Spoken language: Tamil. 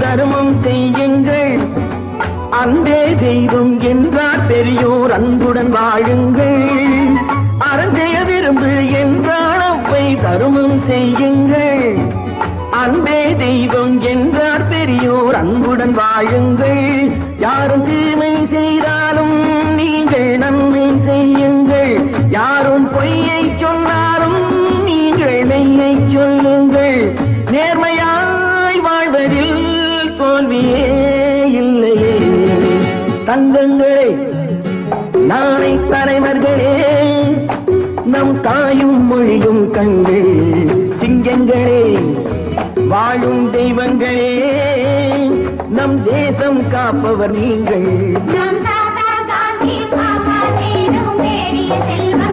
தர்மம் செய்யுங்கள். அன்பே தெய்வம் என்றார் பெரியோர், அன்புடன் வாழுங்கள். அறம் செய்ய விரும்பு என்றால் அவ்வை, தர்மம் செய்யுங்கள். அன்பே தெய்வம் என்றார் பெரியோர், அன்புடன் வாழுங்கள். யாரும் தீமை செய்தாலும் நீங்கள் நன்மை செய்யுங்கள். யாரும் பொய்யை சொன்னாலும் நீங்கள் மெய்யை சொல்லுங்கள். நேர்மையாய் வாழ்வதில் தோல்வியே இல்லையே. தங்கங்களே, நாளை தலைவர்களே, நம் தாயும் மொழியும் கண்கள். சிங்கங்களே, வாழும் தெய்வங்களே, நம் தேசம் காப்பவர் நீங்கள்.